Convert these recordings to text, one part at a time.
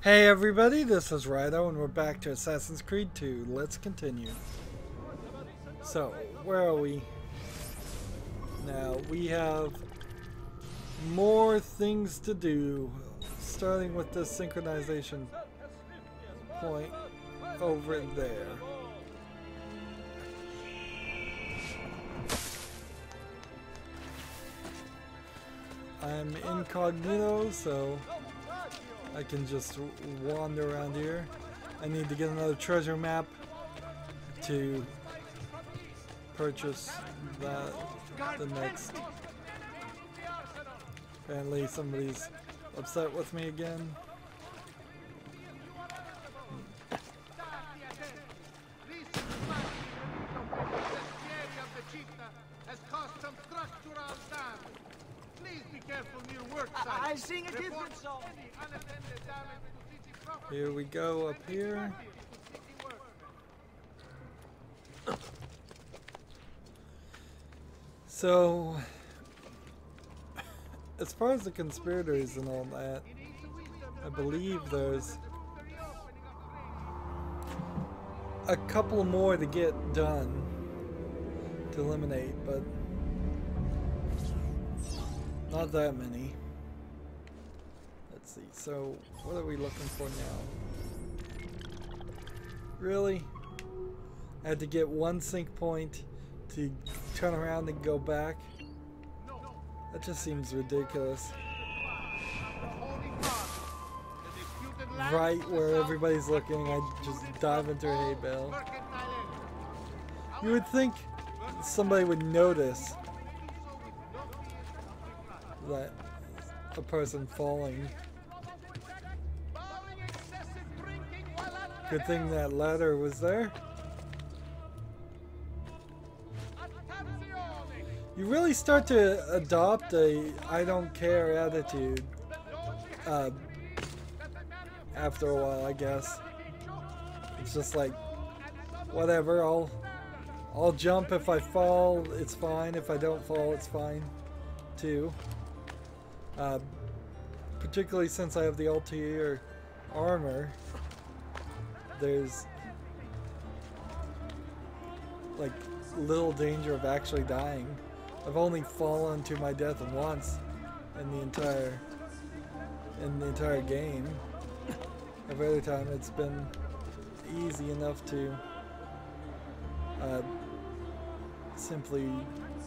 Hey everybody, this is Rydo and we're back to Assassin's Creed 2. Let's continue. So, where are we? Now, we have more things to do, starting with the synchronization point over there. I'm incognito, so I can just wander around here. I need to get another treasure map to purchase the next. Apparently somebody's upset with me again. I sing a different song. Here we go up here. So, as far as the conspirators and all that, I believe there's a couple more to get done to eliminate, but not that many. Let's see, so what are we looking for now? Really? I had to get one sync point to turn around and go back? That just seems ridiculous. Right where everybody's looking, I just dive into a hay bale. You would think somebody would notice that a person falling. Good thing that ladder was there. You really start to adopt a I don't care attitude after a while, I guess. It's just like, whatever, I'll jump. If I fall, it's fine. If I don't fall, it's fine too. Particularly since I have the ulterior armor, there's like little danger of actually dying. I've only fallen to my death once in the entire game. Every other time it's been easy enough to simply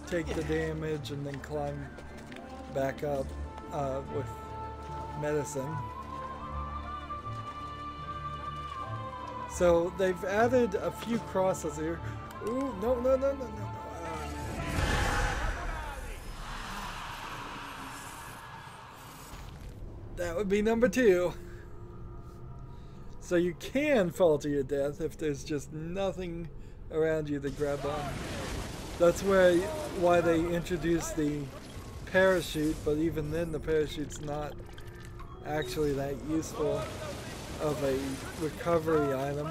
take the damage and then climb back up with medicine. So they've added a few crosses here. Ooh, no. That would be number 2. So you can fall to your death if there's just nothing around you to grab on. That's why they introduced the parachute, but even then the parachute's not actually that useful of a recovery item.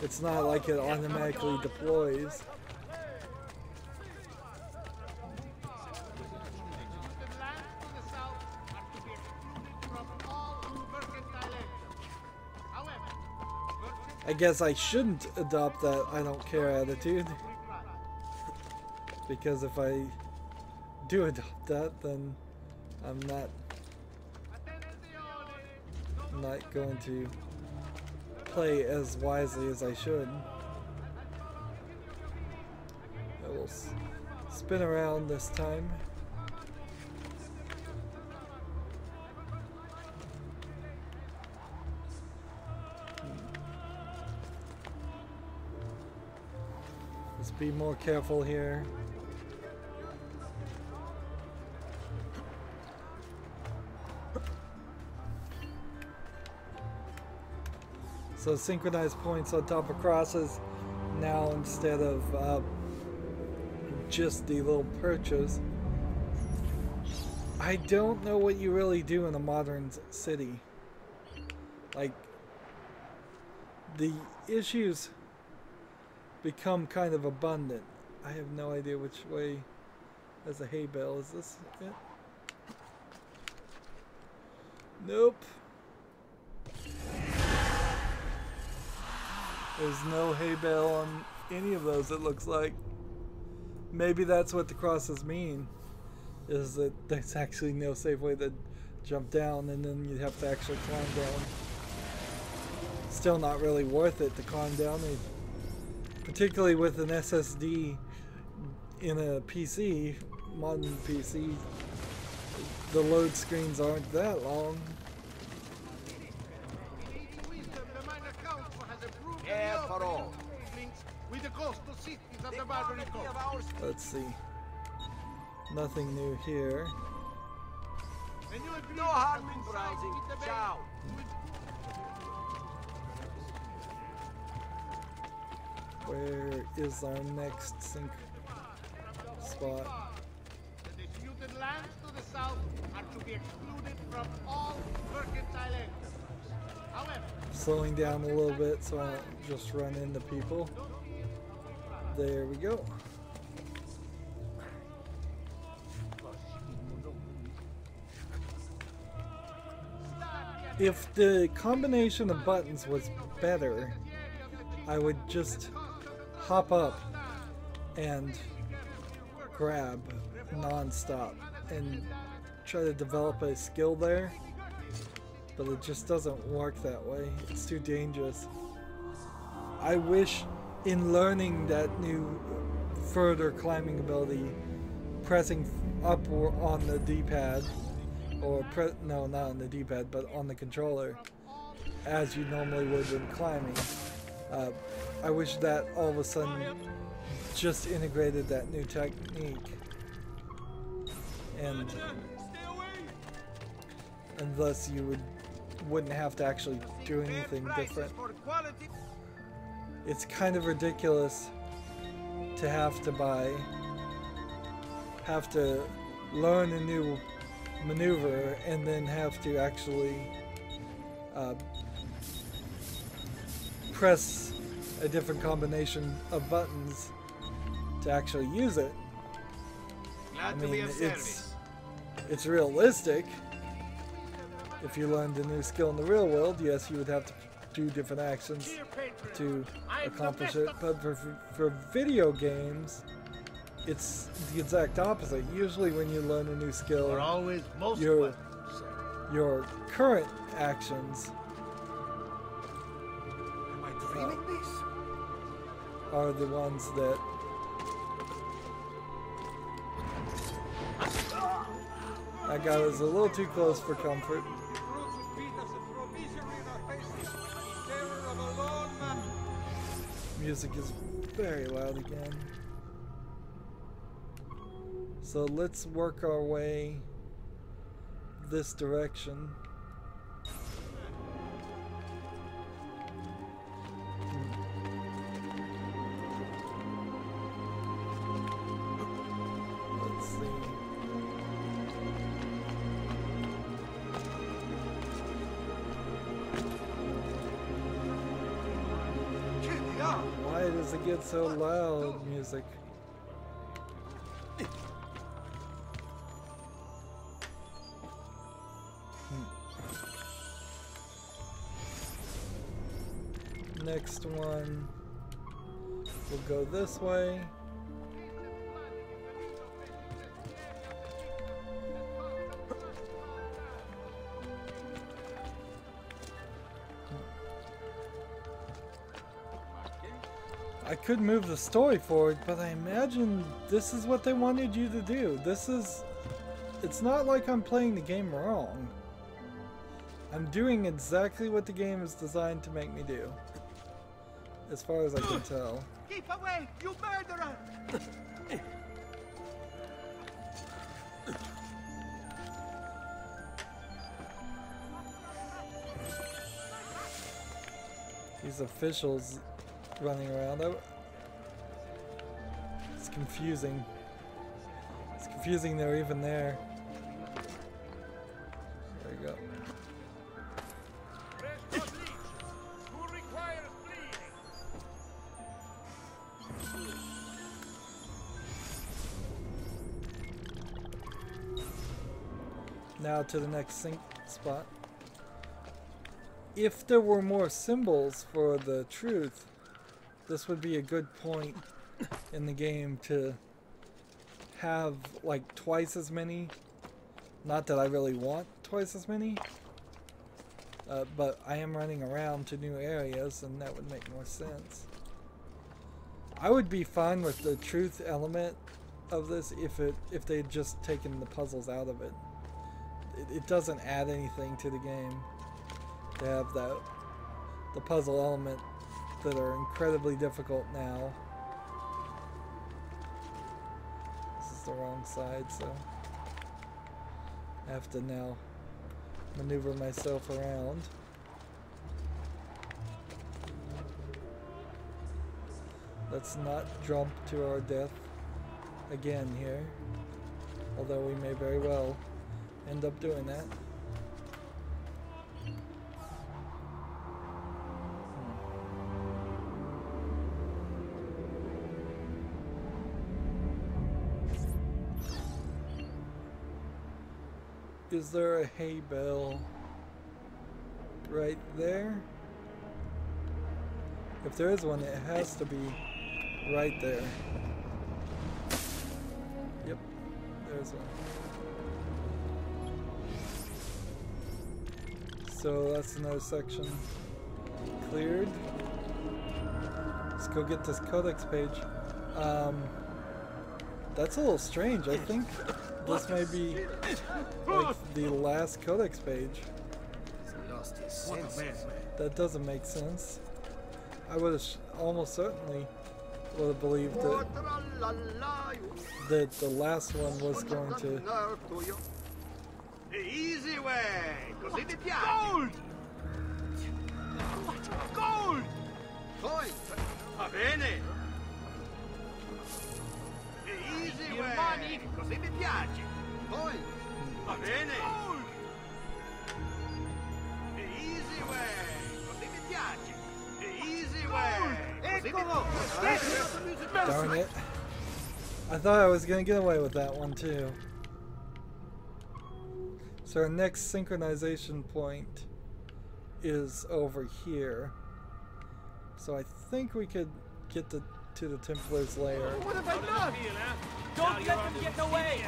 It's not like it automatically deploys. I guess I shouldn't adopt that I don't care attitude, because if I do adopt that, then I'm not going to play as wisely as I should. I will spin around this time. Let's be more careful here. So synchronized points on top of crosses now instead of just the little perches. I don't know what you really do in a modern city. Like, the issues become kind of abundant. I have no idea which way. There's a hay bale. Is this it? Nope. There's no hay bale on any of those, it looks like. Maybe that's what the crosses mean, is that there's actually no safe way to jump down, and then you have to actually climb down. Still not really worth it to climb down, particularly with an SSD in a PC, modern PC. The load screens aren't that long. Let's see. Nothing new here. No harm in browsing. Ciao. Where is our next sink spot? The disputed lands to the south are to be excluded from all mercantile entries. However, Slowing down a little bit so I don't just run into people. There we go. If the combination of buttons was better, I would just hop up and grab non-stop and try to develop a skill there, but it just doesn't work that way. It's too dangerous. I wish in learning that new further climbing ability, pressing up or on the D-pad, or no, not on the D-pad, but on the controller, as you normally would when climbing. I wish that all of a sudden just integrated that new technique, and thus you wouldn't have to actually do anything different. It's kind of ridiculous to have to learn a new maneuver and then have to actually press a different combination of buttons to actually use it. I mean, it's realistic. If you learned a new skill in the real world, yes, you would have to do different actions to accomplish it. But for video games, it's the exact opposite. Usually when you learn a new skill, your current actions are the ones that I got us a little too close for comfort. Music is very loud again. So let's work our way this direction. Let's see. Why does it get so loud, music? Next one will go this way. I could move the story forward, but I imagine this is what they wanted you to do. It's not like I'm playing the game wrong. I'm doing exactly what the game is designed to make me do, as far as I can tell. Keep away, you murderer! These officials running around. It's confusing. It's confusing they're even there. There you go. Now to the next sink spot. If there were more symbols for the truth, this would be a good point in the game to have like twice as many. Not that I really want twice as many, but I am running around to new areas and that would make more sense. I would be fine with the truth element of this if they had just taken the puzzles out of it. It doesn't add anything to the game to have the puzzle element that are incredibly difficult now. This is the wrong side, so I have to now maneuver myself around. Let's not jump to our death again here, although we may very well end up doing that. Is there a hay bale right there? If there is one, it has to be right there. Yep, there's one. So that's another section cleared. Let's go get this codex page. That's a little strange. I think this may be like the last codex page. That doesn't make sense. I would have almost certainly would have believed that the last one was going to. Easy way, così mi piace. Gold! Gold! Poi, va bene. Easy way, così mi piace. Poi, va bene. Gold! Easy way, così mi piace. Easy way. Darn it. I thought I was going to get away with that one too. So our next synchronization point is over here. So I think we could get to the Templar's lair. What have I done? Don't let them get in the way.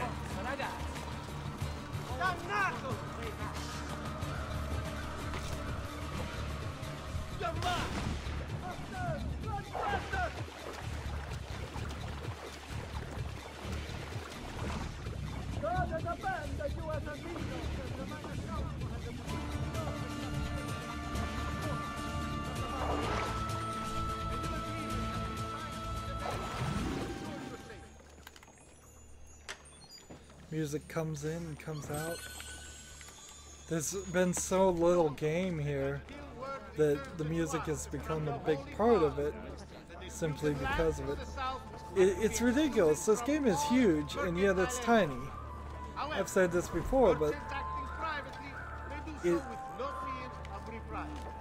Dannato! Music comes in and comes out. There's been so little game here that the music has become a big part of it simply because of it. It's ridiculous. This game is huge and yet it's tiny. I've said this before, but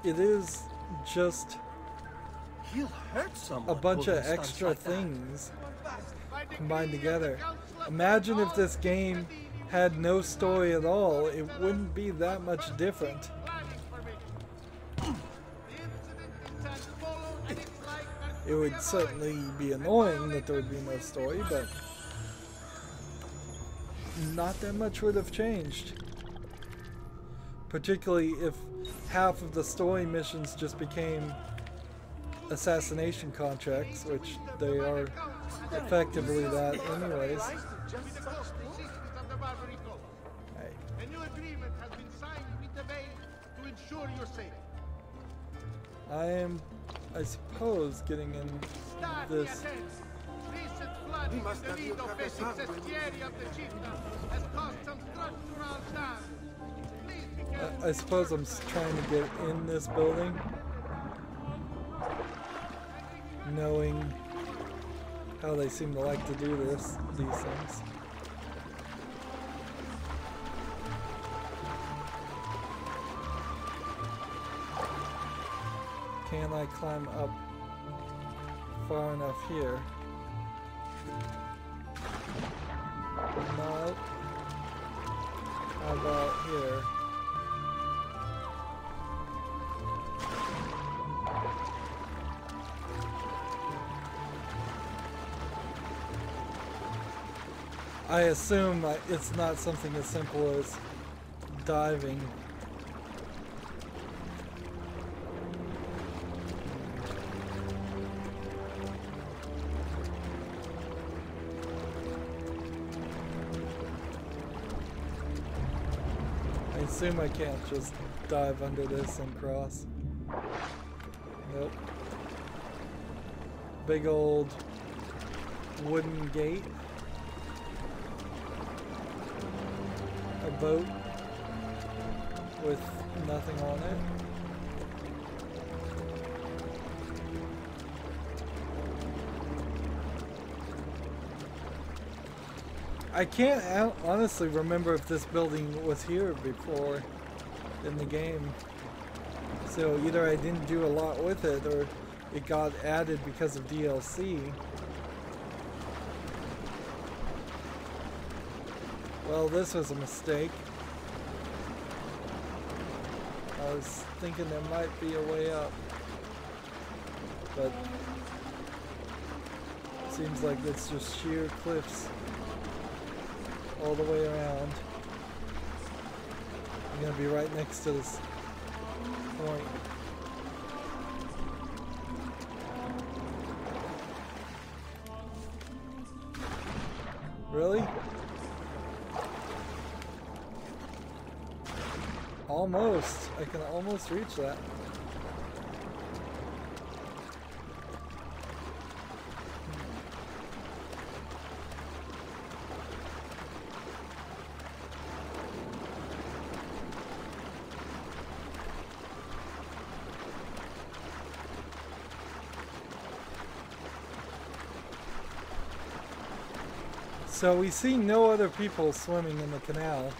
it is just a bunch of extra things combined together. Imagine if this game had no story at all, it wouldn't be that much different. It would certainly be annoying that there would be no story, but not that much would have changed. Particularly if half of the story missions just became assassination contracts, which they are effectively that anyways. Right. A new agreement has been signed with the Bay to ensure your safety. I am, I suppose, getting in this. Recent flooding in the Rydo Venice of the Città has caused some structural damage. Please be careful. I suppose I'm trying to get in this building, knowing how they seem to like to do these things. Can I climb up far enough here? No. How about here? I assume it's not something as simple as diving. I assume I can't just dive under this and cross. Nope. Big old wooden gate. A boat with nothing on it. I can't honestly remember if this building was here before in the game. So either I didn't do a lot with it or it got added because of DLC. Well, this was a mistake. I was thinking there might be a way up, but it seems like it's just sheer cliffs all the way around. I'm gonna be right next to this point. Really? Almost. I can almost reach that. So we see no other people swimming in the canal.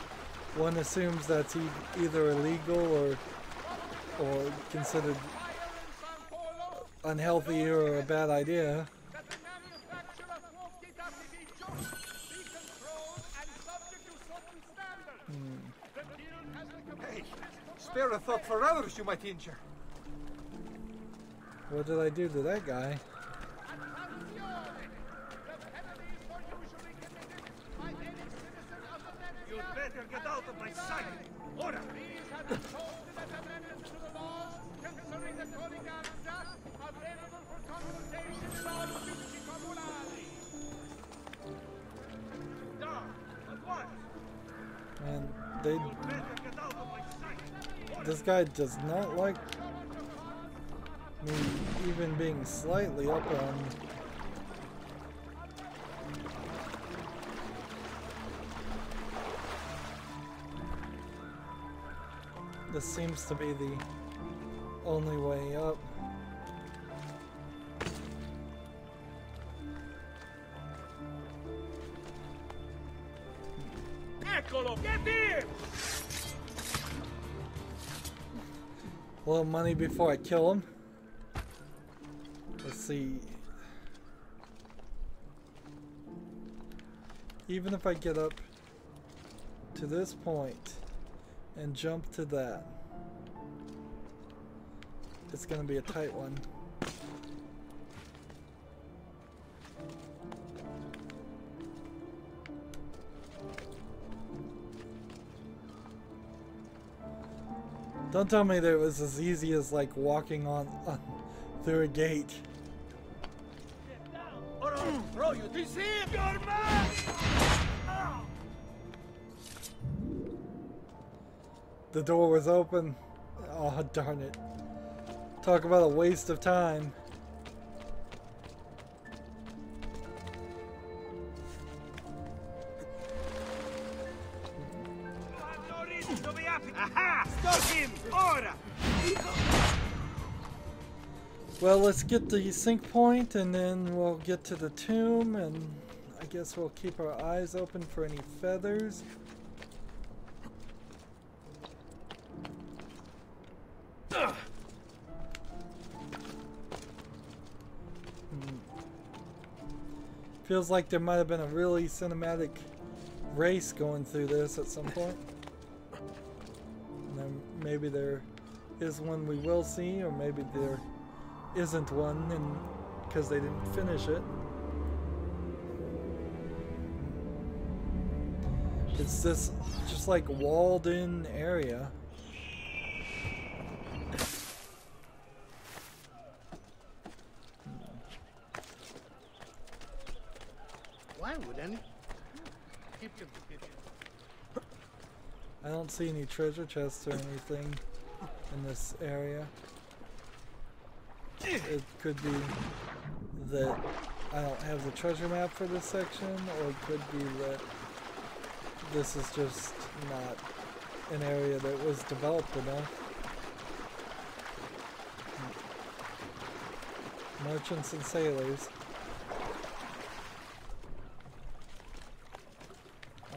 One assumes that's either illegal or considered unhealthy or a bad idea. Hey, spare a thought for others you might injure. What did I do to that guy? You'd better get out of my sight. Ora! And this guy does not like me even being slightly up on. This seems to be the only way up. Eccolo! Get here! A little money before I kill him. Let's see. Even if I get up to this point and jump to that, it's gonna be a tight one. Don't tell me that it was as easy as like walking on through a gate. Bro, you deceive your man! The door was open. Oh, darn it. Talk about a waste of time. You have no reason to be happy. Aha! Stop him! Ora! Well, let's get the sync point and then we'll get to the tomb, and I guess we'll keep our eyes open for any feathers. Feels like there might have been a really cinematic race going through this at some point. And then maybe there is one we will see, or maybe there isn't one and because they didn't finish it. It's this just like walled in area. Why would any? I don't see any treasure chests or anything in this area. It could be that I don't have the treasure map for this section, or it could be that this is just not an area that was developed enough. Merchants and sailors.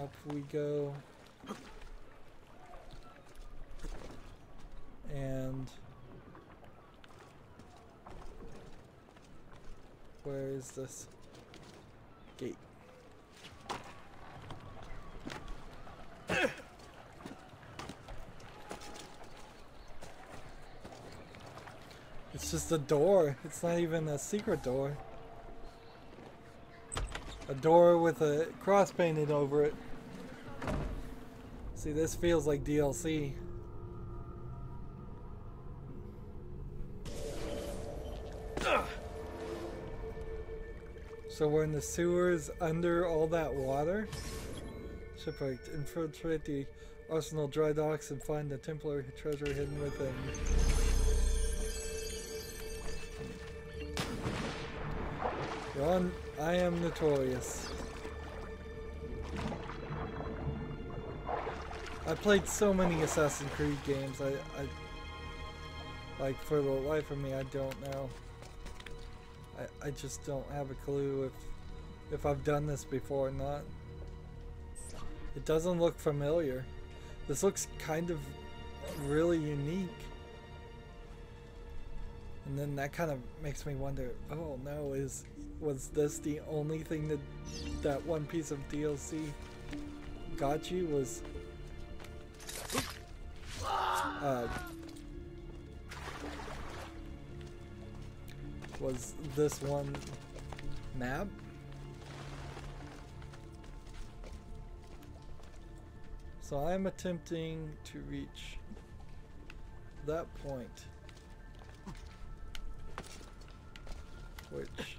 Up we go. And where is this gate? It's just a door. It's not even a secret door. A door with a cross painted over it. See, this feels like DLC. So we're in the sewers under all that water? Shipwrecked. Infiltrate the arsenal dry docks and find the Templar treasure hidden within. Ron, I am notorious. I played so many Assassin's Creed games, I like, for the life of me, I don't know. I just don't have a clue if I've done this before or not. It doesn't look familiar. This looks kind of really unique. And then that kind of makes me wonder, oh no, was this the only thing that one piece of DLC got you? Was this one map? So I'm attempting to reach that point, which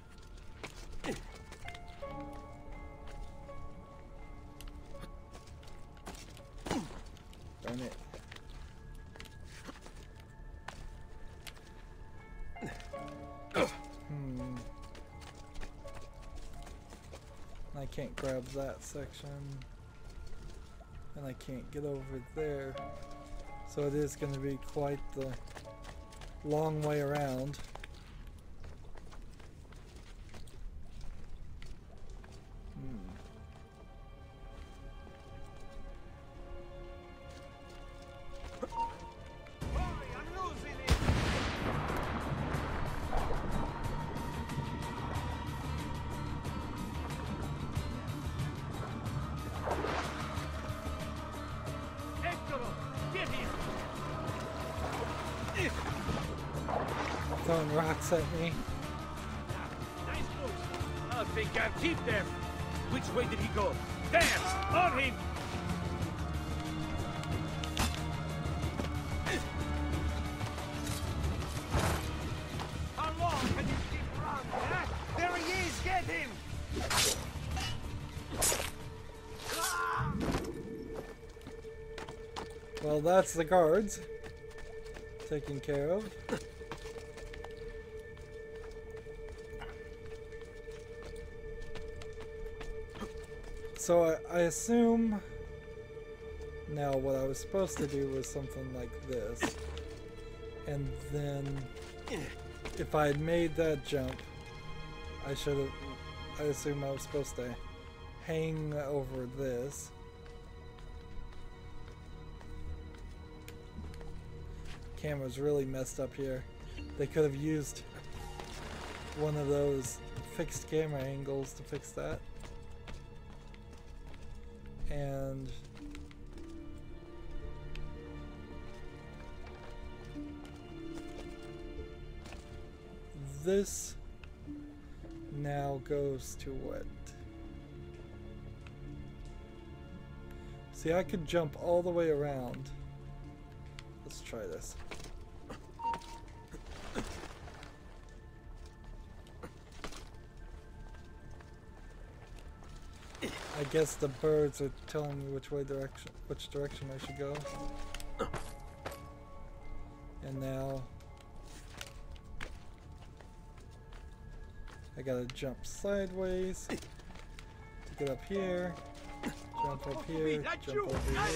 darn it. I can't grab that section, and I can't get over there, so it is going to be quite the long way around. Throwing rocks at me. Nice moves. I think I'll keep them. Which way did he go? There! On him! How long can you keep running? Huh? There he is! Get him! Well, that's the guards taken care of. So I assume now what I was supposed to do was something like this, and then if I had made that jump, I assume I was supposed to hang over this. Camera's really messed up here. They could have used one of those fixed camera angles to fix that. And this now goes to what? See, I could jump all the way around. Let's try this. I guess the birds are telling me which direction I should go. And now I gotta jump sideways to get up here. Jump up here, jump over here.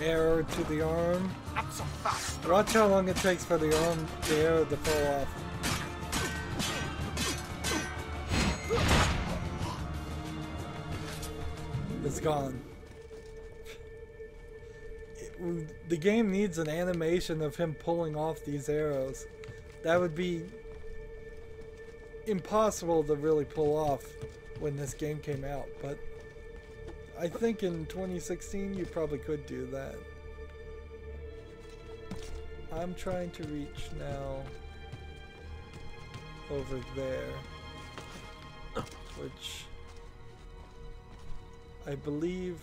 Arrow to the arm. Not so fast. Watch how long it takes for the arrow to fall off. It's gone. The game needs an animation of him pulling off these arrows. That would be impossible to really pull off when this game came out, but I think in 2016 you probably could do that. I'm trying to reach now over there, which I believe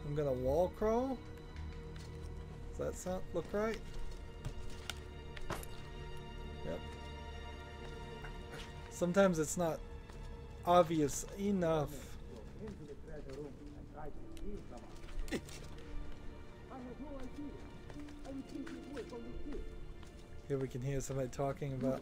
I'm gonna wall crawl. Does that look right? Yep. Sometimes it's not obvious enough. Here we can hear somebody talking about.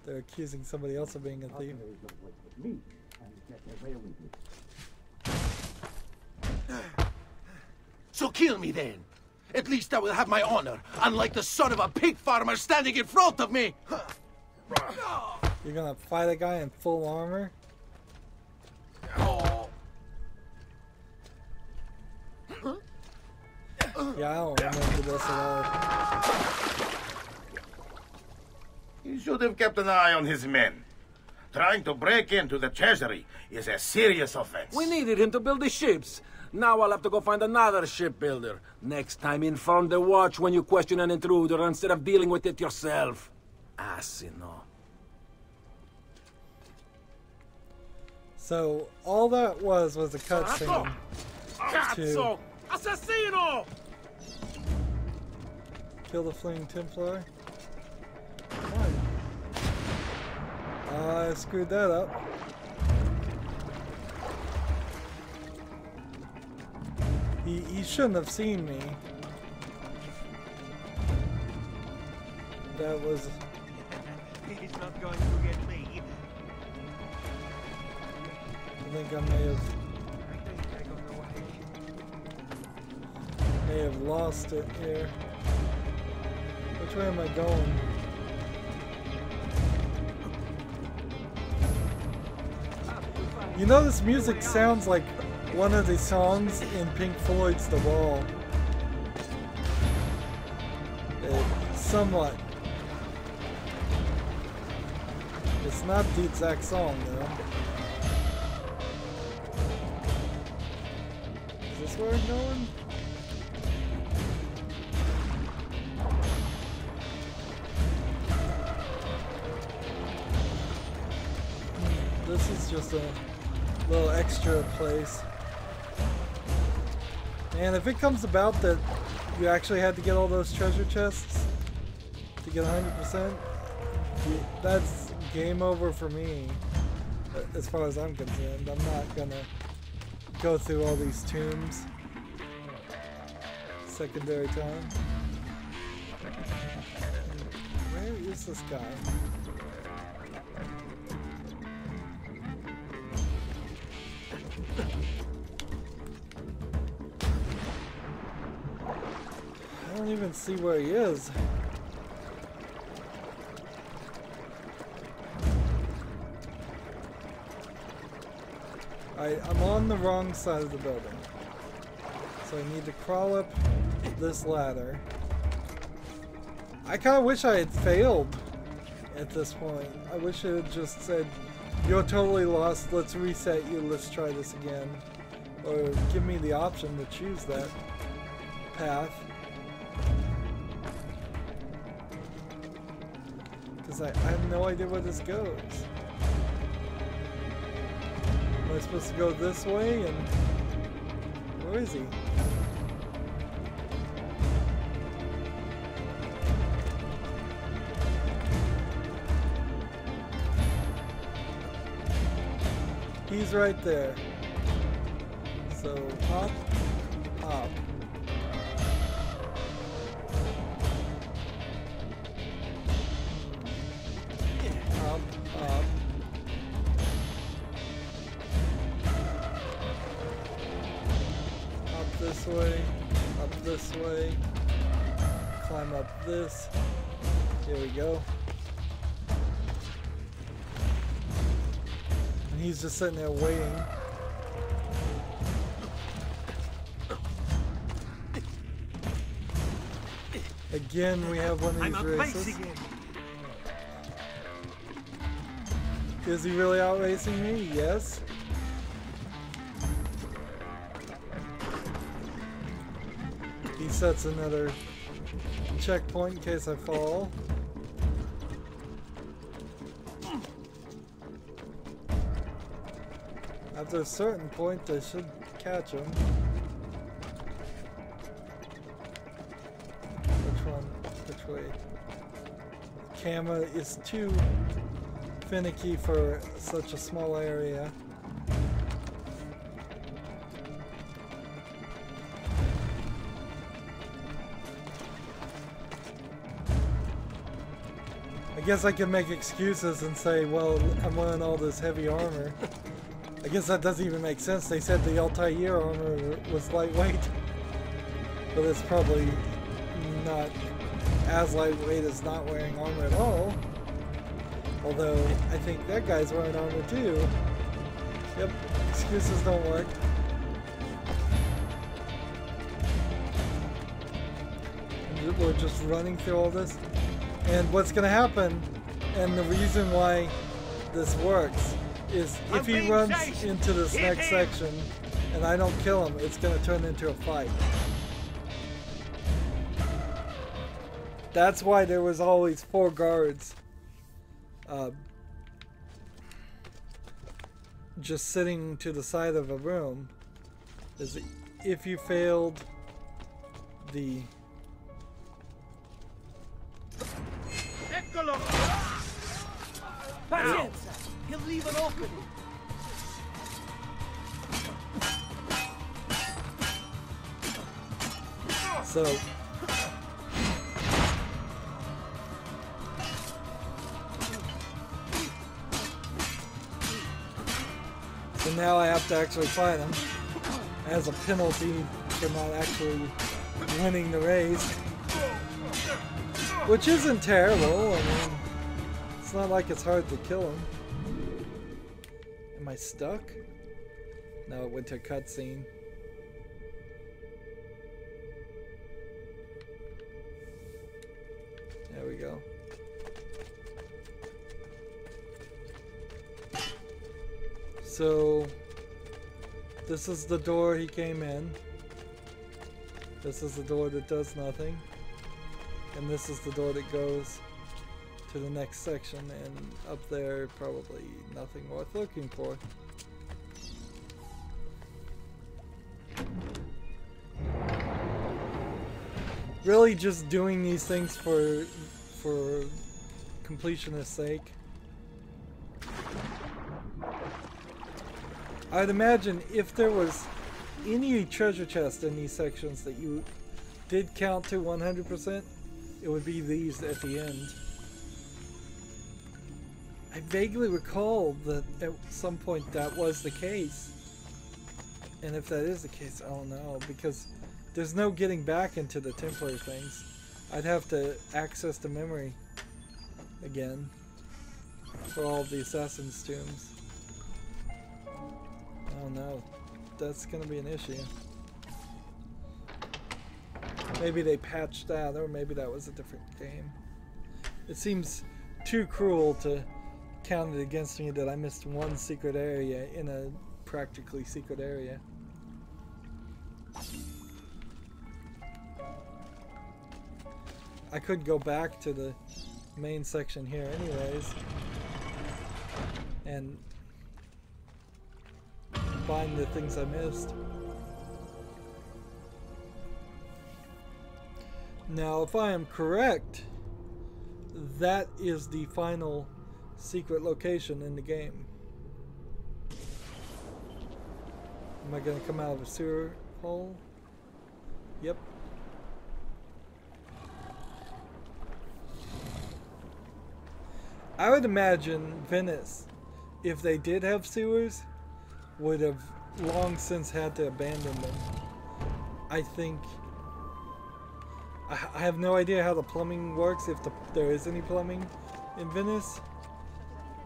They're accusing somebody else of being a thief. So kill me then. At least I will have my honor, unlike the son of a pig farmer standing in front of me. You're gonna fight a guy in full armor? Yeah, I don't remember this at all. He should have kept an eye on his men. Trying to break into the treasury is a serious offense. We needed him to build the ships. Now I'll have to go find another shipbuilder. Next time, inform the watch when you question an intruder instead of dealing with it yourself. Asino. So all that was a cutscene to Assassino! kill the fleeing Templar. I screwed that up. He shouldn't have seen me. That was... He's not going to get me. I think I may have lost it here. Which way am I going? You know, this music sounds like one of the songs in Pink Floyd's The Wall. Somewhat. It's not the exact song, though. Is this where I'm going? This is just a little extra place. And if it comes about that you actually had to get all those treasure chests to get 100%, that's game over for me, as far as I'm concerned. I'm not gonna go through all these tombs secondary time. Where is this guy? I don't even see where he is. I'm on the wrong side of the building. So I need to crawl up this ladder. I kind of wish I had failed at this point. I wish it had just said, you're totally lost, let's reset you, let's try this again. Or give me the option to choose that path. Because I have no idea where this goes. Am I supposed to go this way? And where is he? He's right there. So hop, hop. Hop, hop. Up this way, up this way. Climb up this. Here we go. And he's just sitting there waiting. Again, we have one of these races. Is he really out racing me? Yes. He sets another checkpoint in case I fall. After a certain point, I should catch him. Which way? The camera is too finicky for such a small area. I guess I can make excuses and say, well, I'm wearing all this heavy armor. I guess that doesn't even make sense. They said the Altair armor was lightweight. But it's probably not as lightweight as not wearing armor at all. Although, I think that guy's wearing armor too. Yep, excuses don't work. And we're just running through all this. And what's going to happen, and the reason why this works, is if he runs into this next section and I don't kill him, it's going to turn into a fight. That's why there was always 4 guards just sitting to the side of a room. Is if you failed the... Pazienza! He'll leave an opening. So now I have to actually fight him as a penalty for not actually winning the race. Which isn't terrible. I mean, it's not like it's hard to kill him. Am I stuck? No, it went to a cutscene. There we go. So, this is the door he came in. This is the door that does nothing. And this is the door that goes to the next section, and up there probably nothing worth looking for. Really just doing these things for completionist's sake. I'd imagine if there was any treasure chest in these sections that you did count to 100%, it would be these at the end. I vaguely recall that at some point that was the case. And if that is the case, I don't know, because there's no getting back into the Templar things. I'd have to access the memory again for all of the Assassin's tombs. Oh no, that's gonna be an issue. Maybe they patched that, or maybe that was a different game. It seems too cruel to count it against me that I missed one secret area in a practically secret area. I could go back to the main section here anyways and find the things I missed. Now, if I am correct, that is the final secret location in the game. Am I gonna come out of a sewer hole? Yep. I would imagine Venice, if they did have sewers, would have long since had to abandon them. I think... I have no idea how the plumbing works, if there is any plumbing in Venice,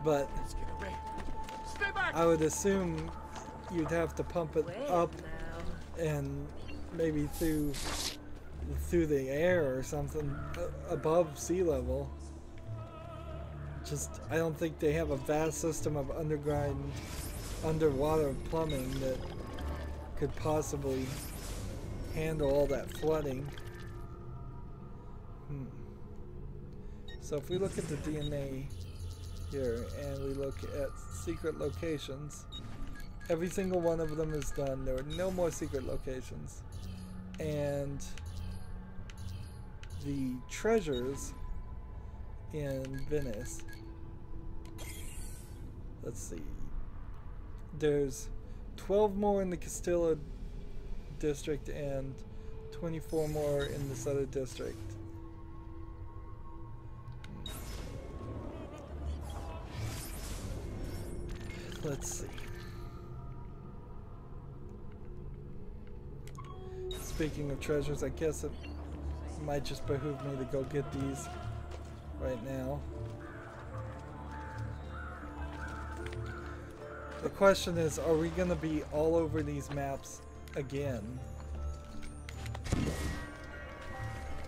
but I would assume you'd have to pump it up and maybe through the air or something above sea level. Just, I don't think they have a vast system of underwater plumbing that could possibly handle all that flooding. So if we look at the DNA here and we look at secret locations, every single one of them is done. There are no more secret locations. And the treasures in Venice, let's see, there's 12 more in the Castilla district and 24 more in this other district. Let's see. Speaking of treasures, I guess it might just behoove me to go get these right now. The question is, are we going to be all over these maps again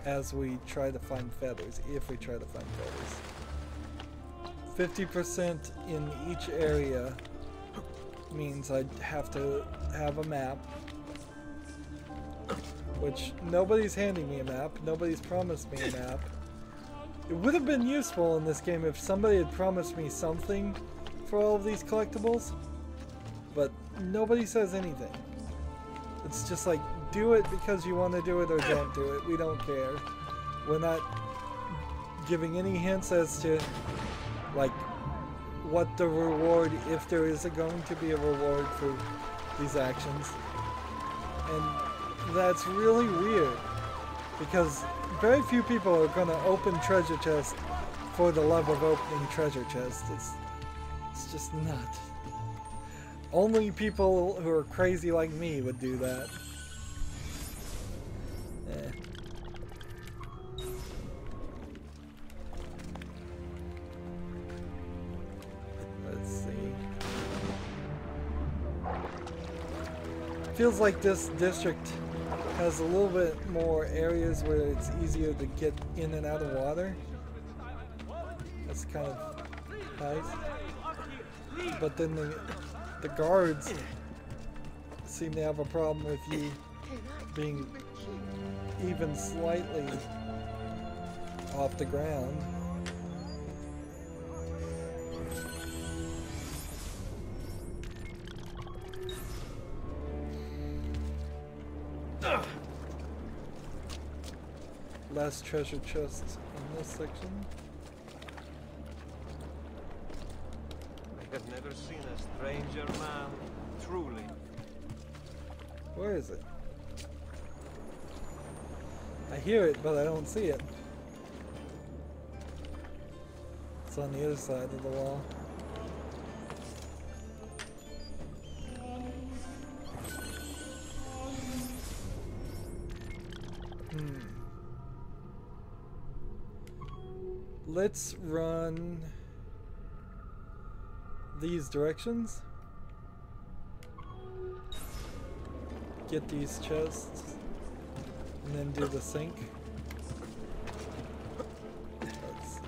as we try to find feathers, if we try to find feathers? 50% in each area means I'd have to have a map, which nobody's handing me a map, nobody's promised me a map. It would have been useful in this game if somebody had promised me something for all of these collectibles, but nobody says anything. It's just like, do it because you want to do it or don't do it, we don't care. We're not giving any hints as to like what the reward, if there is going to be a reward for these actions. And that's really weird because very few people are going to open treasure chests for the love of opening treasure chests. It's just not. Only people who are crazy like me would do that. Feels like this district has a little bit more areas where it's easier to get in and out of water. That's kind of nice. But then the guards seem to have a problem with you being even slightly off the ground. Last treasure chest in this section. I have never seen a stranger man, truly. Where is it? I hear it, but I don't see it. It's on the other side of the wall. Let's run these directions. Get these chests. And then do the sink. Let's see.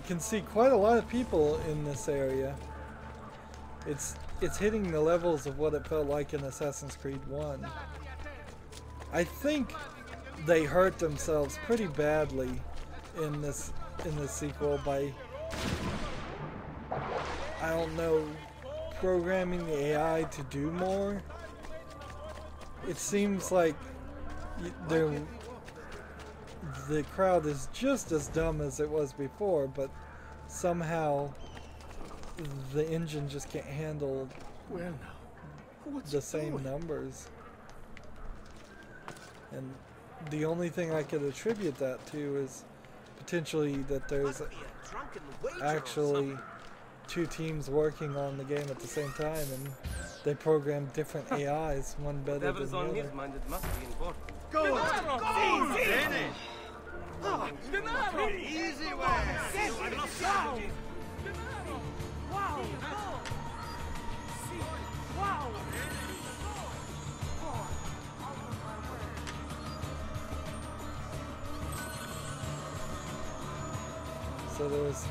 can see quite a lot of people in this area. It's hitting the levels of what it felt like in Assassin's Creed 1. I think they hurt themselves pretty badly in this sequel by, I don't know, programming the AI to do more. It seems like the crowd is just as dumb as it was before, but somehow the engine just can't handle the same numbers. And the only thing I could attribute that to is potentially that there's actually two teams working on the game at the same time, and they program different AIs, one better than the other. Go! Easy way! Wow! Wow! So there's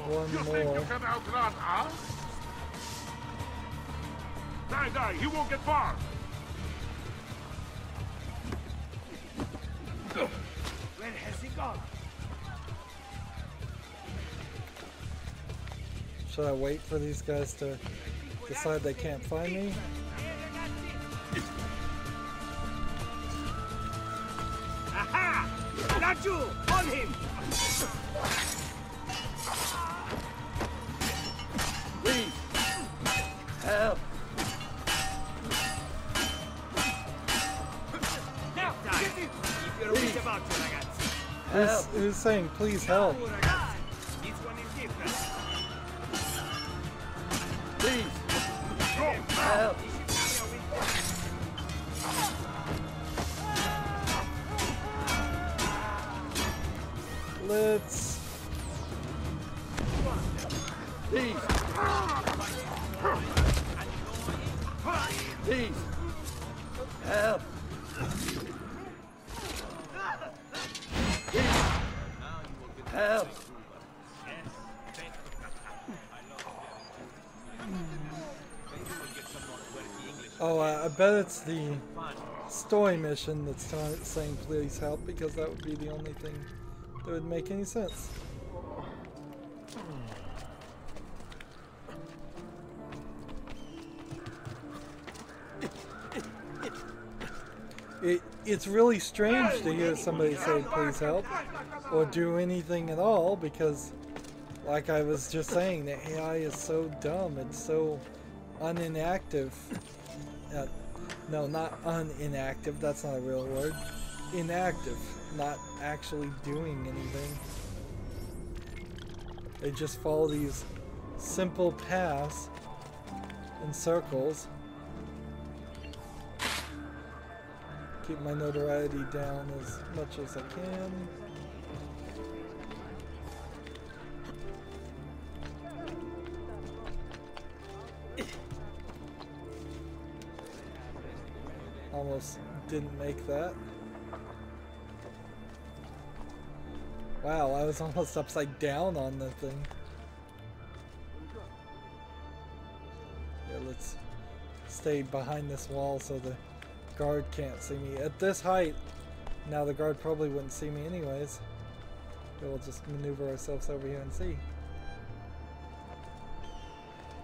one You think more. you can outrun us? Die, he won't get far! Where has he gone? Should I wait for these guys to decide they can't find me? Aha! Laju! On him! Please! Help! Now, die! Keep your wits about you, ragazzi. Who's saying please help? Bravo, ragazzi. This one is different. Please! Help! Let's... Please! Please! Help! Please! Help! Oh, I bet it's the story mission that's saying please help, because that would be the only thing that would make any sense. It's really strange to hear somebody say please help or do anything at all, because like I was just saying, the AI is so dumb, it's so uninactive. No, not uninactive, that's not a real word. Inactive, not actually doing anything. They just follow these simple paths in circles. Keep my notoriety down as much as I can. Almost didn't make that. Wow, I was almost upside down on the thing. Yeah, let's stay behind this wall so the guard can't see me. At this height, now the guard probably wouldn't see me anyways. So we'll just maneuver ourselves over here and see.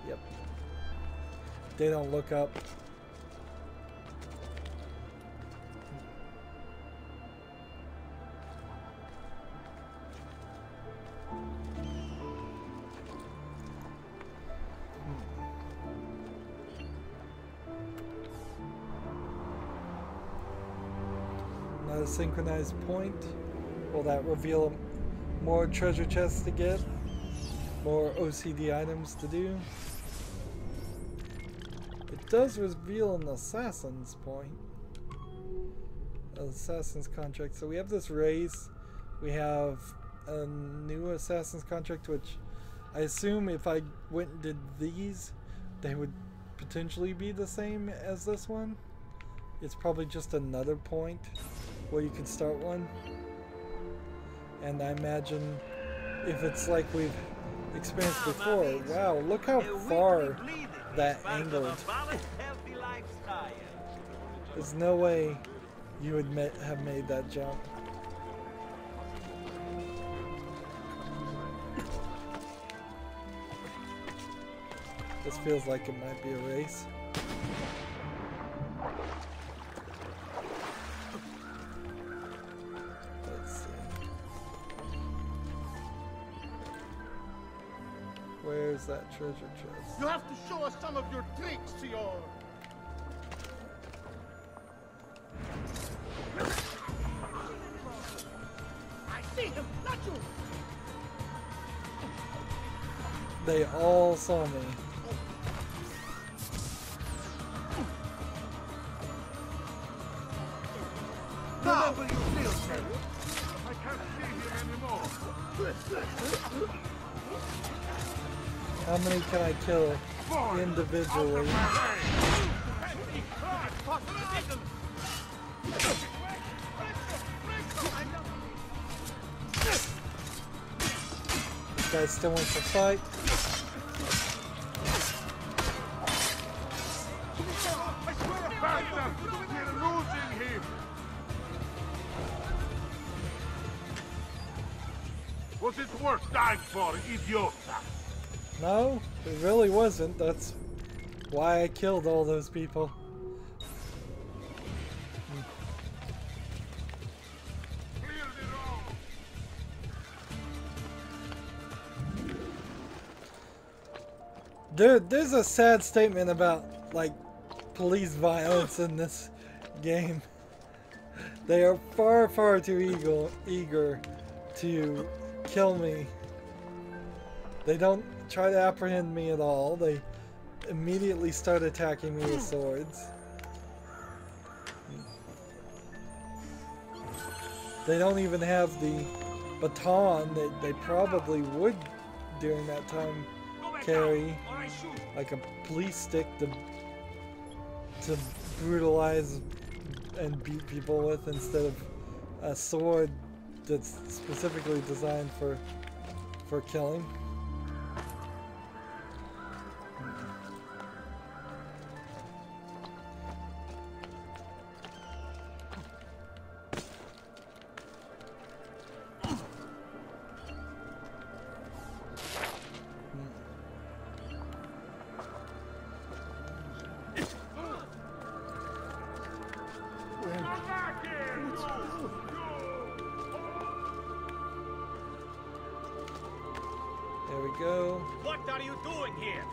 Yep. They don't look up. Not a synchronized point. Will that reveal more treasure chests to get? More OCD items to do? It does reveal an assassin's point. An assassin's contract. So we have this race. We have a new assassin's contract, which I assume if I went and did these, they would potentially be the same as this one. it's probably just another point where you could start one. And I imagine if it's like we've experienced before, wow, look how far that angled. There's no way you would have made that jump. This feels like it might be a race. Let's see. Where's that treasure chest? You have to show us some of your tricks, Signor. I see him, not you. They all saw me. Remember your field trip. I can't see him anymore. How many can I kill individually? This guy still wants to fight. I swear to God, we're losing him. Was it worth dying for, idiota? No, it really wasn't. That's why I killed all those people. Dude, there's a sad statement about, like, police violence in this game. They are far, far too eager to kill me. They don't try to apprehend me at all. They immediately start attacking me with swords. They don't even have the baton that they probably would during that time carry, like a police stick to brutalize and beat people with, instead of a sword that's specifically designed for killing. There we go. What are you doing here?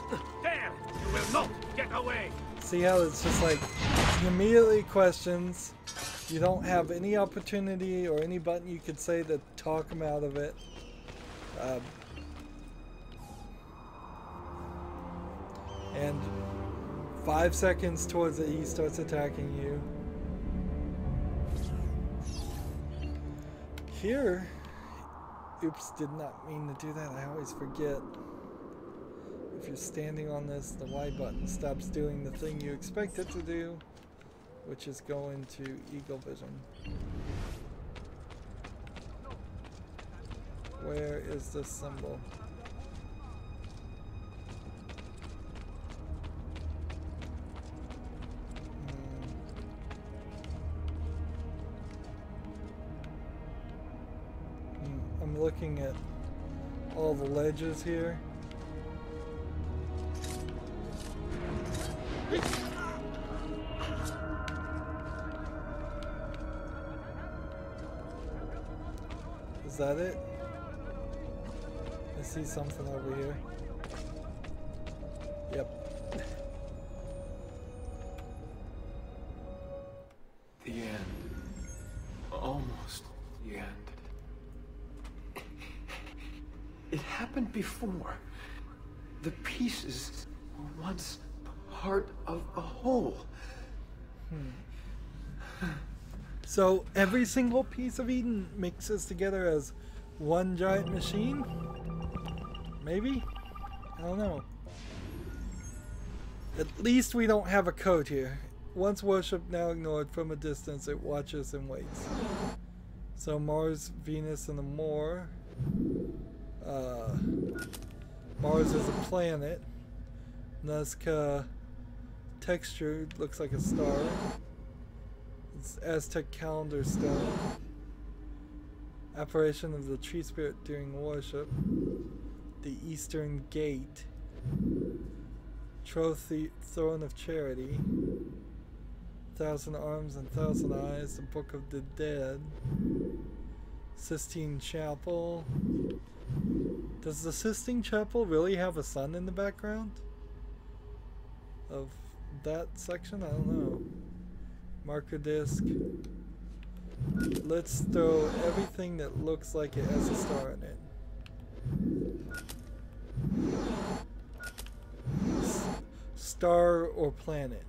There! You will not get away! See how it's just like, he immediately questions. You don't have any opportunity or any button you could say to talk him out of it. And 5 seconds towards it, he starts attacking you. Here, oops, did not mean to do that. I always forget. If you're standing on this, the Y button stops doing the thing you expect it to do, which is go into Eagle Vision. Where is this symbol? I'm looking at all the ledges here. Is that it? I see something over here. Yep. The end. Almost the end. It happened before. The pieces were once part of a whole. So every single piece of Eden mixes together as one giant machine? Maybe? I don't know. At least we don't have a code here. Once worshipped, now ignored. From a distance, it watches and waits. So Mars, Venus, and the more. Mars is a planet. Nazca texture looks like a star. It's Aztec calendar stone. Apparition of the tree spirit during worship. The Eastern Gate. Throne of Charity. 1,000 Arms and 1,000 Eyes. The Book of the Dead. Sistine Chapel. Does the Sistine Chapel really have a sun in the background of that section? I don't know. Marker disc. Let's throw everything that looks like it has a star in it. Star or planet.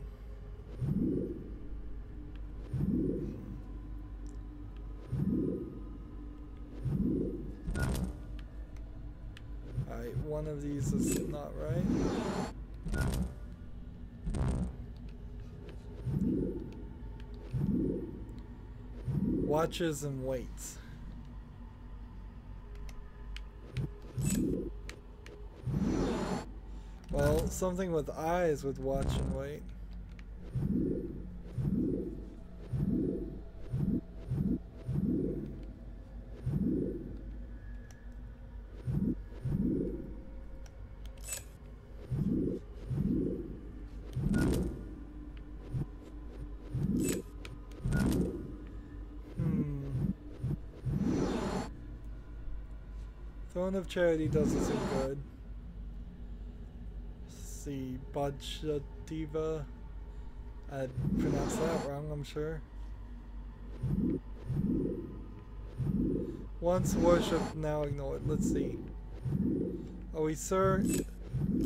Alright, one of these is not right. Watches and waits. Well, something with eyes would watch and wait. Throne of Charity doesn't seem good. Let's see, Bajadiva. I pronounced that wrong, I'm sure. Once worshipped, now ignored. Let's see. Are we sure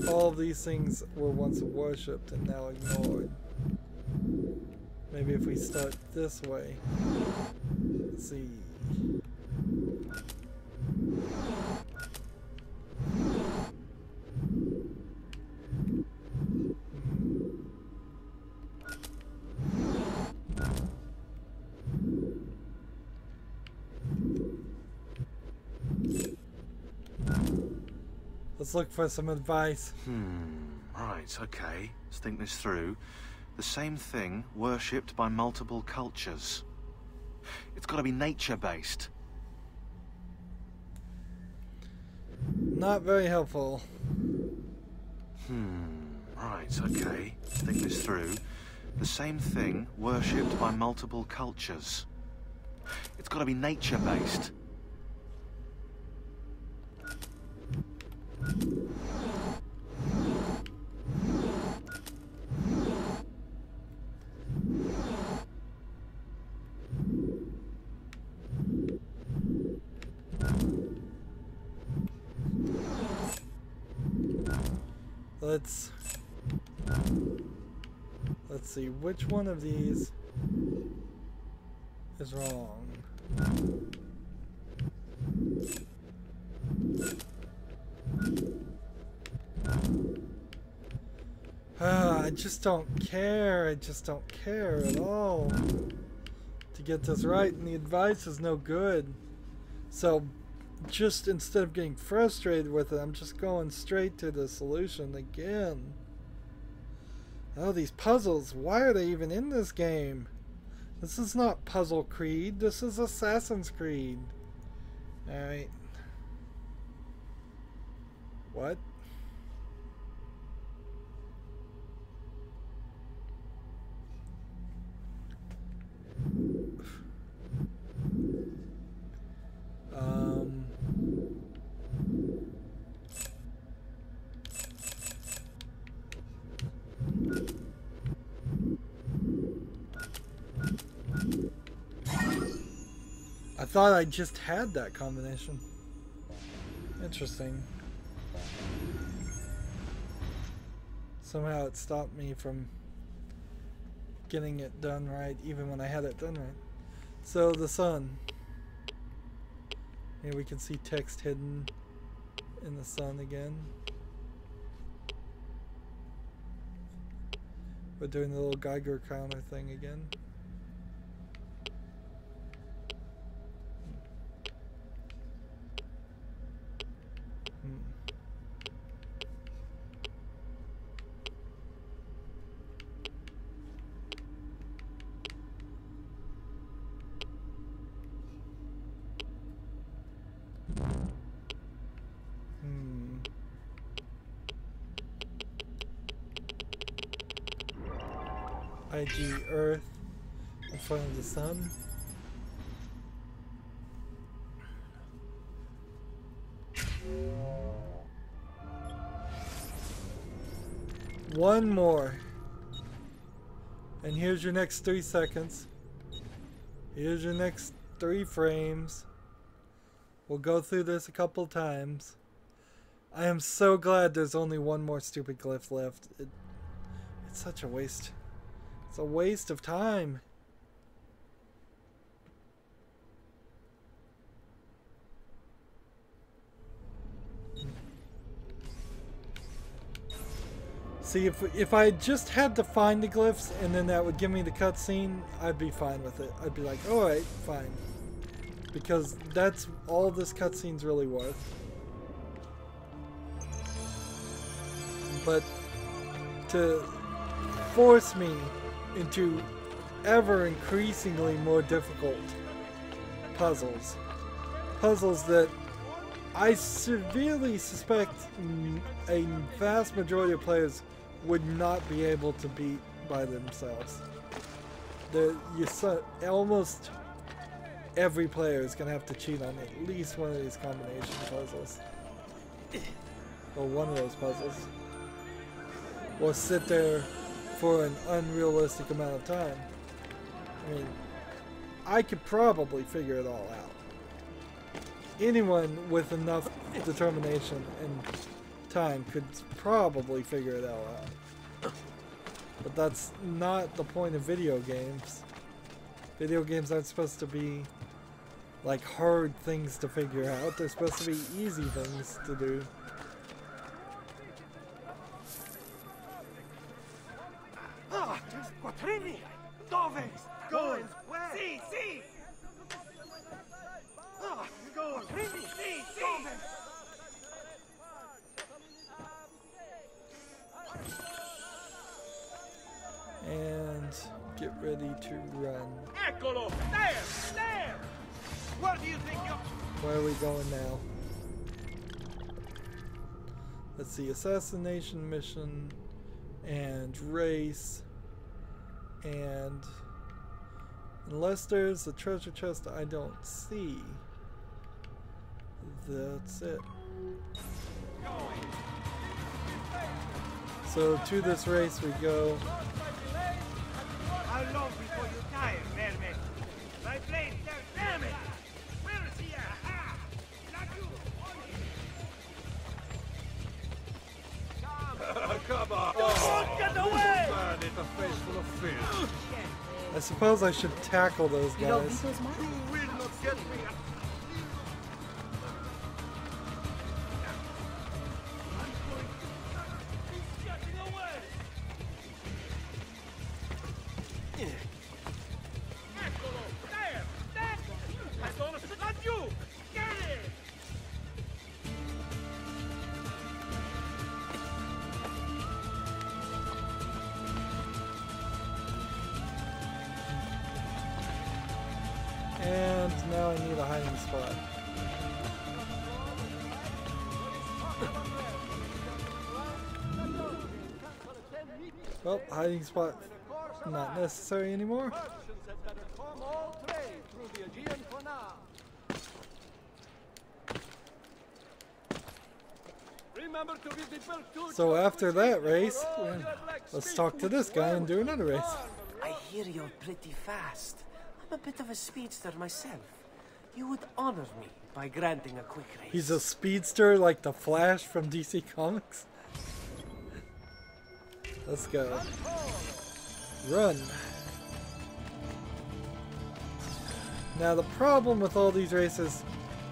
all of these things were once worshipped and now ignored? Maybe if we start this way. Let's see. Let's look for some advice. Right, okay. Let's think this through. The same thing worshipped by multiple cultures. It's got to be nature-based. Not very helpful. Right, okay. Let's think this through. The same thing worshipped by multiple cultures. It's got to be nature-based. Let's see, which one of these is wrong? I just don't care. I just don't care at all to get this right, and the advice is no good. So just instead of getting frustrated with it, I'm just going straight to the solution again. Oh, these puzzles. Why are they even in this game? This is not Puzzle Creed. This is Assassin's Creed. Alright. What? I thought I just had that combination. Interesting. Somehow it stopped me from getting it done right, even when I had it done right. So the sun. Here we can see text hidden in the sun again. We're doing the little Geiger counter thing again. IG Earth in front of the sun. One more. And here's your next 3 seconds. Here's your next 3 frames. We'll go through this a couple times. I am so glad there's only one more stupid glyph left. It's such a waste. It's a waste of time. See, if I just had to find the glyphs and then that would give me the cutscene, I'd be fine with it. I'd be like, alright, fine. Because that's all this cutscene's really worth. But to force me into ever increasingly more difficult puzzles that I severely suspect a vast majority of players would not be able to beat by themselves. Almost every player is going to have to cheat on at least one of these combination puzzles. Or one of those puzzles. Or sit there for an unrealistic amount of time. I mean, I could probably figure it all out. Anyone with enough determination and time could probably figure it all out. But that's not the point of video games. Video games aren't supposed to be like hard things to figure out. They're supposed to be easy things to do. Quattrini! Dove? Going! Sì, sì! Go! Quattrini! Sì, sì! And get ready to run. Eccolo! There! There! Where do you think you're... Where are we going now? Let's see, assassination mission and race. And unless there's a treasure chest I don't see, that's it. So to this race we go. How long before you tire, Verme? My blade, damn it! Where is he at? Ah! Not you! Come on! Don't get away! It's a face full of fish. I suppose I should tackle those guys. You will not get me. And now I need a hiding spot. Well, hiding spot not necessary anymore. So after that race, let's talk to this guy and do another race. I hear you're pretty fast. I'm a bit of a speedster myself. You would honor me by granting a quick race. He's a speedster like the Flash from DC Comics. Let's go. Run. Now the problem with all these races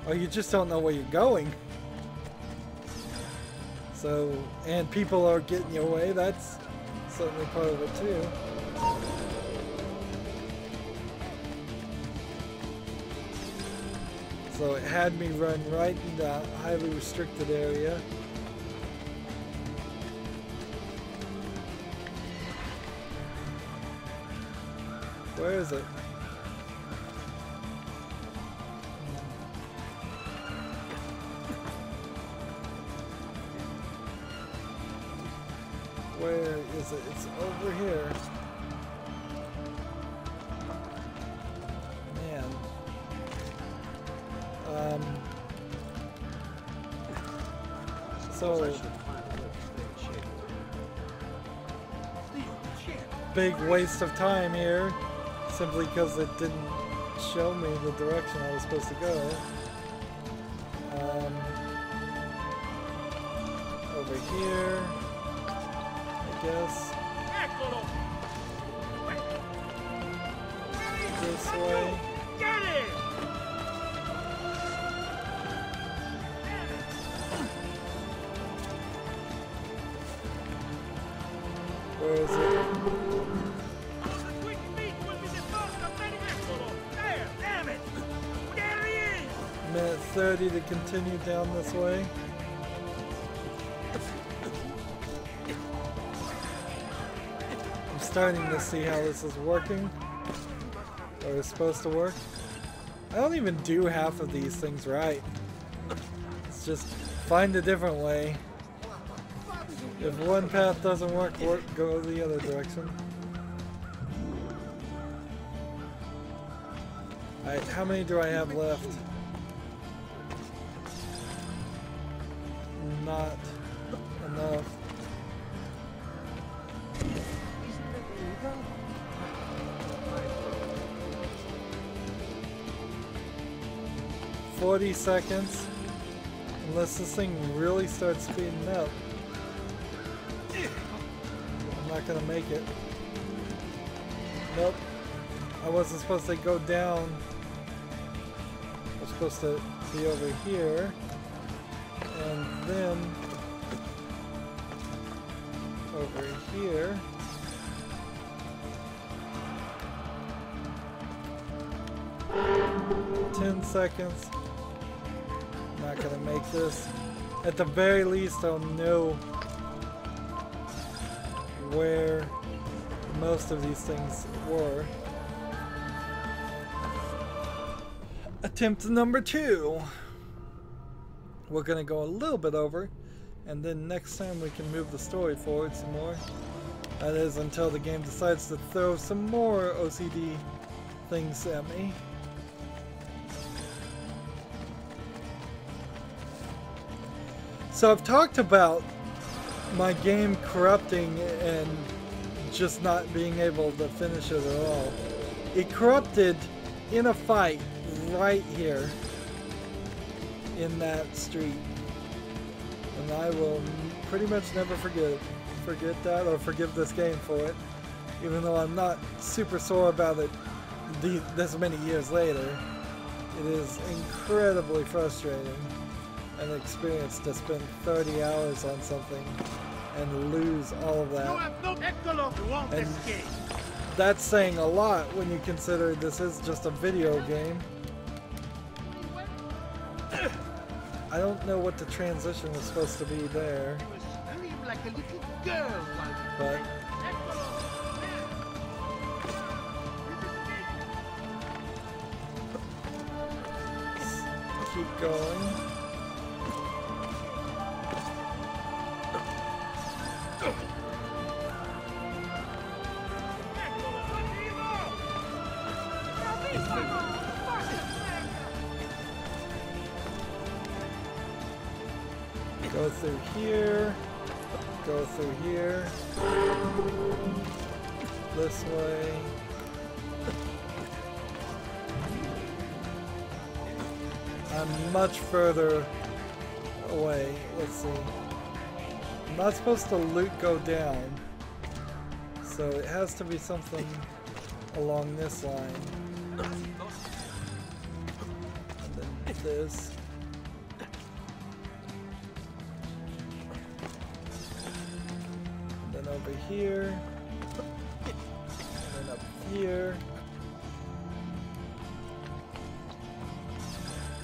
are you just don't know where you're going. So, and people are getting your way. That's certainly part of it too. So it had me run right in the highly restricted area. Where is it? Where is it? It's over here. Man. So big waste of time here, simply because it didn't show me the direction I was supposed to go. Over here, I guess. This way. Get it! Where is it? The quick meat will be the first of many. There! Damn it! There he is! Minute 30 to continue down this way. I'm starting to see how this is working, or is supposed to work. I don't even do half of these things right. It's just find a different way. If one path doesn't work, go the other direction. Alright, how many do I have left? Not enough. $40 seconds. Unless this thing really starts speeding up. I'm not gonna make it. Nope. I wasn't supposed to go down. I was supposed to be over here. And then over here. $10 seconds. Not gonna make this. At the very least, I'll know where most of these things were. Attempt number 2. We're gonna go a little bit over, and then next time we can move the story forward some more. That is until the game decides to throw some more OCD things at me. So I've talked about my game corrupting and just not being able to finish it at all. It corrupted in a fight right here in that street, and I will pretty much never forget that or forgive this game for it, even though I'm not super sore about it this many years later. It is incredibly frustrating an experience to spend 30 hours on something and lose all of that. You have no Eccolo, you won't And escape. that's saying a lot when you consider this is just a video game. I don't know what the transition was supposed to be there, Scream like a little girl while but keep going. Go through here, go through here, this way. I'm much further away. Let's see. I'm not supposed to loot go down, so it has to be something along this line. And then this. over here, and then up here,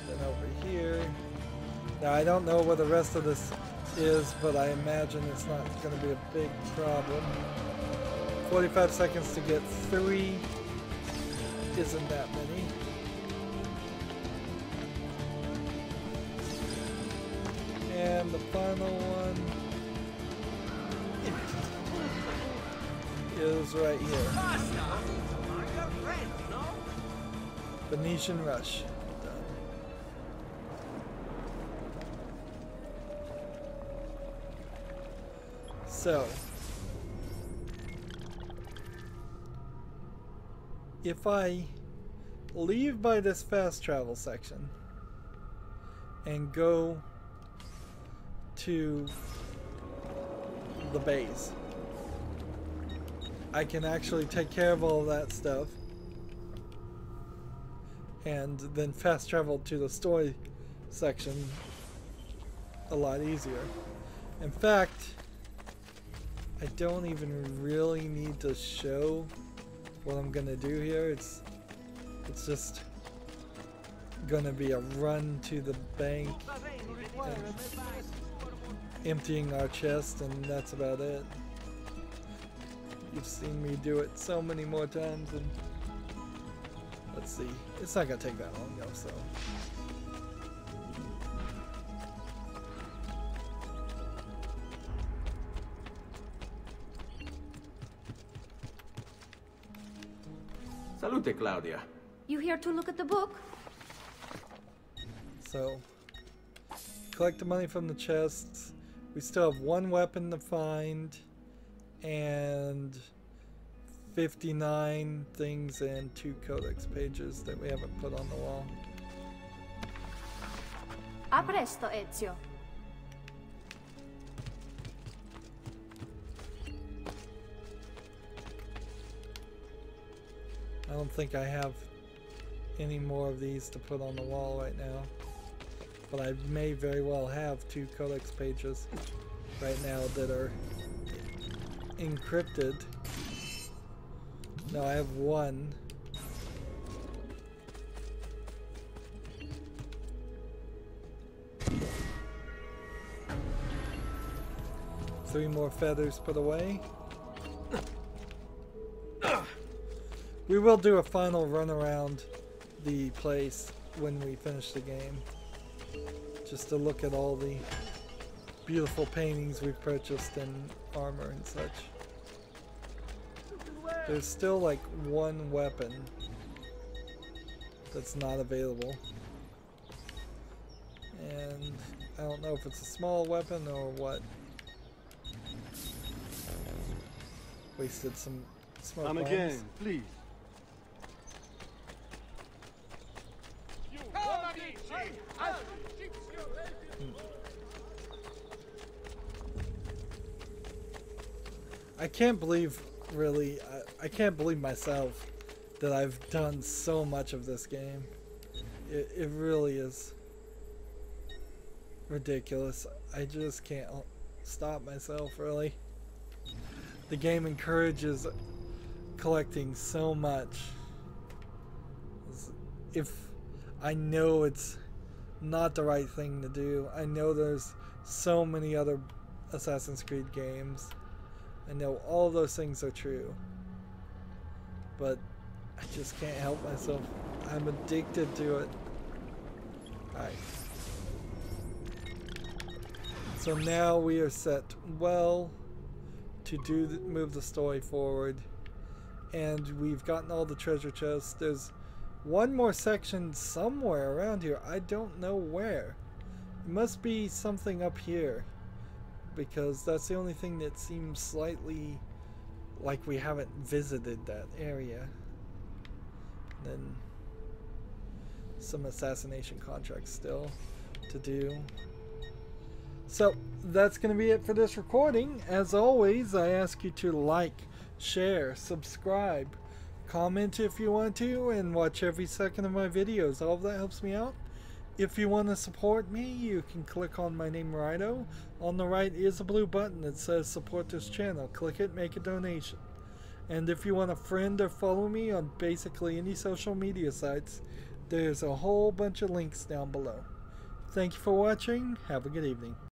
then over here. Now I don't know what the rest of this is, but I imagine it's not going to be a big problem. 45 seconds to get 3 isn't that many. And the final one is right here. Venetian Rush. Done. So, if I leave by this fast travel section and go to the base, I can actually take care of all that stuff and then fast travel to the story section a lot easier. In fact, I don't even really need to show what I'm gonna do here. It's just gonna be a run to the bank and emptying our chest, and that's about it. You've seen me do it so many more times, and let's see. It's not gonna take that long though, so. Salute, Claudia. You here to look at the book? So, collect the money from the chests. We still have 1 weapon to find, and 59 things and 2 codex pages that we haven't put on the wall. A presto, Ezio. I don't think I have any more of these to put on the wall right now, but I may very well have 2 codex pages right now that are encrypted. No, I have 1. Three more feathers put away. We will do a final run around the place when we finish the game, just to look at all the beautiful paintings we've purchased and armor and such. There's still like 1 weapon that's not available, and I don't know if it's a small weapon or what. Wasted some smoke bombs. again, please. I can't believe, really, I can't believe myself that I've done so much of this game. It really is ridiculous. I just can't stop myself, really. The game encourages collecting so much. If I know it's not the right thing to do, I know there's so many other Assassin's Creed games. I know all those things are true, but I just can't help myself. I'm addicted to it. Alright. So now we are set well to move the story forward, and we've gotten all the treasure chests. There's 1 more section somewhere around here. I don't know where. It must be something up here, because that's the only thing that seems slightly like we haven't visited that area. And then some assassination contracts still to do. So that's going to be it for this recording. As always, I ask you to like, share, subscribe, comment if you want to, and watch every second of my videos. All of that helps me out. If you want to support me, you can click on my name, Rydo. On the right is a blue button that says support this channel. Click it, make a donation. And if you want to friend or follow me on basically any social media sites, there's a whole bunch of links down below. Thank you for watching. Have a good evening.